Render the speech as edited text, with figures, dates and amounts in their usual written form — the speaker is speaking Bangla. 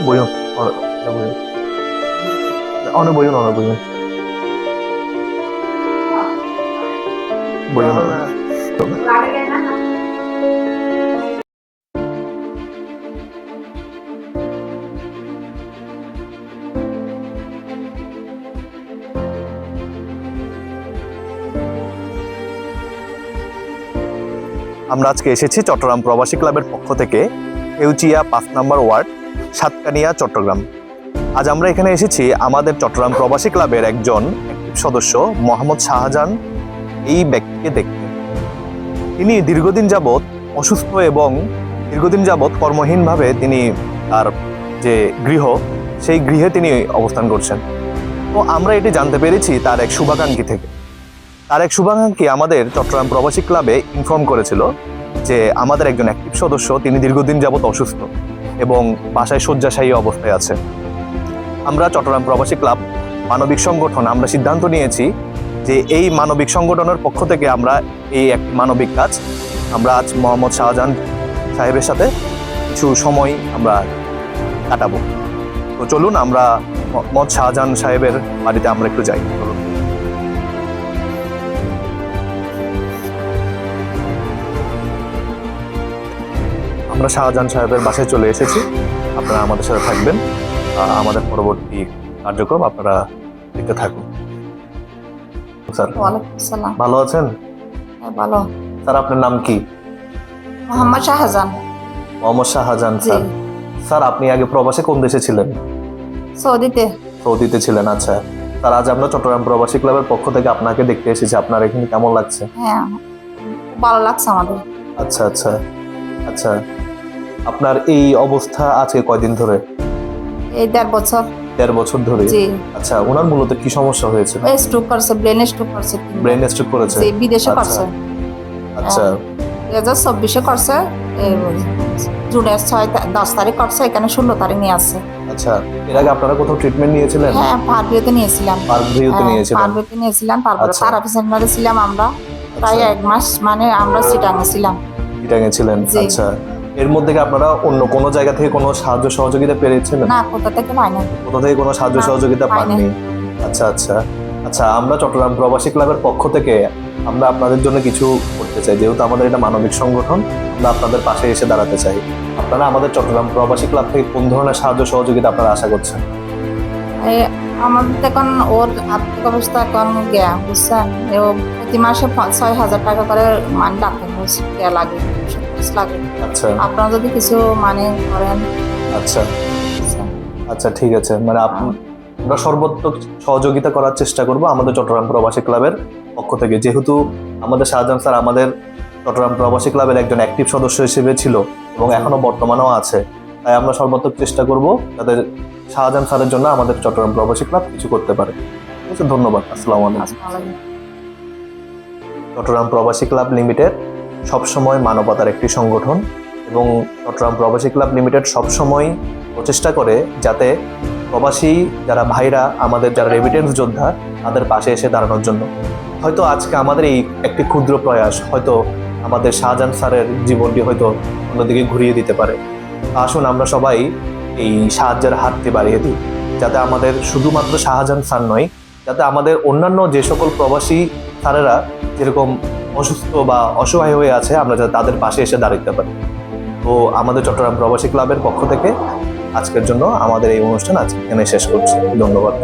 বইন অনেক বইন অনেক বইন বইন আমরা আজকে এসেছি চট্টগ্রাম প্রবাসী ক্লাবের পক্ষ থেকে এউচিয়া 5 নম্বর ওয়ার্ড সাতকানিয়া চট্টগ্রাম। আজ আমরা এখানে এসেছি আমাদের চট্টগ্রাম প্রবাসী ক্লাবের একজন অ্যাক্টিভ সদস্য মোহাম্মদ শাহজাহান এই ব্যক্তিকে দেখতে। তিনি দীর্ঘদিন যাবৎ অসুস্থ এবং দীর্ঘদিন যাবৎ কর্মহীনভাবে তিনি তার যে গৃহ সেই গৃহে তিনি অবস্থান করছেন। তো আমরা এটি জানতে পেরেছি তার এক শুভাকাঙ্ক্ষী থেকে। তার এক শুভাকাঙ্ক্ষী আমাদের চট্টগ্রাম প্রবাসী ক্লাবে ইনফর্ম করেছিল যে আমাদের একজন অ্যাক্টিভ সদস্য তিনি দীর্ঘদিন যাবৎ অসুস্থ এবং বাসায় শয্যাশায়ী অবস্থায় আছে। আমরা চট্টগ্রাম প্রবাসী ক্লাব মানবিক সংগঠন আমরা সিদ্ধান্ত নিয়েছি যে এই মানবিক সংগঠনের পক্ষ থেকে আমরা এই একটি মানবিক কাজ আমরা আজ মোহাম্মদ শাহজাহান সাহেবের সাথে কিছু সময় আমরা কাটাবো। তো চলুন আমরা মোহাম্মদ শাহজাহান সাহেবের বাড়িতে আমরা একটু যাই। চলুন। আমরা শাহজাহান সাহেবের বাসায় চলে এসেছি। আপনারা আমাদের সাথে থাকবেন, আমাদের পরবর্তী কার্যক্রম আপনারা দেখতে থাকুন। স্যার ভালো আছেন? ভালো। স্যার আপনার নাম কি? মোহাম্মদ শাহজাহান। মোহাম্মদ শাহজাহান স্যার। স্যার আপনি আগে প্রবাসে কোন দেশে ছিলেন? সৌদিতে। সৌদিতে ছিলেন, আচ্ছা। স্যার আজ আমরা চট্টগ্রাম প্রবাসী ক্লাবের পক্ষ থেকে আপনাকে দেখতে এসেছি। আপনার এখানে কেমন লাগছে? হ্যাঁ ভালো লাগছে আমাদের। আচ্ছা আচ্ছা আচ্ছা। আপনার এই অবস্থা আজকে কয়দিন ধরে? এই 1.5 বছর। 1.5 বছর ধরে? জি। আচ্ছা, ওনার মূলত কি সমস্যা হয়েছে? স্ট্রোক করছে, ব্রেন স্ট্রোক করছে। ব্রেন স্ট্রোক করেছে? জি, বিদেশে করছে। আচ্ছা। 2024 করছে, জুনের 10 তারিখ করছে, এখানে 16 তারিখ নিয়ে আসছে। আচ্ছা, এর আগে আপনারা কোথাও ট্রিটমেন্ট নিয়েছিলেন? হ্যাঁ, পারভিউতে নিয়েছিলাম। পারভিউতে নিয়েছিলেন? পারভিউতে নিয়েছিলাম, তারপরে তারাপি সেন্টারে ছিলাম আমরা প্রায় 1 মাস, মানে আমরা চিটাঙে ছিলাম। চিটাঙে ছিলেন, আচ্ছা। এর মধ্যে কি আপনারা অন্য কোনো জায়গা থেকে কোনো সাহায্য সহযোগিতা পেয়েছেন? না, কোথা থেকে পাইনি। কোথা থেকে কোনো সাহায্য সহযোগিতা পাননি? আচ্ছা আচ্ছা আচ্ছা। আমরা চট্টগ্রাম প্রবাসী ক্লাবের পক্ষ থেকে আমরা আপনাদের জন্য কিছু করতে চাই। যেহেতু আমাদের এটা মানবিক সংগঠন, আমরা আপনাদের পাশে এসে দাঁড়াতে চাই। আপনারা আমাদের চট্টগ্রাম প্রবাসী ক্লাব থেকে কোন ধরনের সাহায্য সহযোগিতা আপনারা আশা করছেন? আমাদের এখন ওর আর্থিক অবস্থা এখন গিয়া বুঝছেন, প্রতি মাসে 6,000 টাকা করে মানে লাগে। আচ্ছা, আপনারা যদি কিছু মানে করেন। আচ্ছা আচ্ছা, ঠিক আছে। মানে আমরা সর্বোত্তম সহযোগিতা করার চেষ্টা করব আমাদের চট্টগ্রাম প্রবাসী ক্লাবের পক্ষ থেকে। যেহেতু আমাদের শাহজাহান স্যার আমাদের চট্টগ্রাম প্রবাসী ক্লাবের একজন অ্যাক্টিভ সদস্য হিসেবে ছিল এবং এখনো বর্তমানেও আছে, তাই আমরা সর্বোত্তম চেষ্টা করব যাতে শাহজাহান স্যারের জন্য আমাদের চট্টগ্রাম প্রবাসী ক্লাব কিছু করতে পারে। ঠিক আছে, ধন্যবাদ। আসসালামু আলাইকুম। চট্টগ্রাম প্রবাসী ক্লাব লিমিটেড সবসময় মানবতার একটি সংগঠন এবং চট্টগ্রাম প্রবাসী ক্লাব লিমিটেড সবসময় প্রচেষ্টা করে যাতে প্রবাসী যারা ভাইরা আমাদের যারা রেমিটেন্স যোদ্ধা তাদের পাশে এসে দাঁড়ানোর জন্য। হয়তো আজকে আমাদের এই একটি ক্ষুদ্র প্রয়াস হয়তো আমাদের শাহজাহান স্যারের জীবনটি হয়তো অন্যদিকে ঘুরিয়ে দিতে পারে। আসুন আমরা সবাই এই সাহায্যের হাতটি বাড়িয়ে দিই, যাতে আমাদের শুধুমাত্র শাহজাহান স্যার নয়, যাতে আমাদের অন্যান্য যে সকল প্রবাসী স্যারেরা যেরকম অসুস্থ বা অসহায় হয়ে আছে আমরা যাতে তাদের পাশে এসে দাঁড়াতে পারি। তো আমাদের চট্টগ্রাম প্রবাসী ক্লাবের পক্ষ থেকে আজকের জন্য আমাদের এই অনুষ্ঠান আজকে এখানে শেষ করছি। ধন্যবাদ।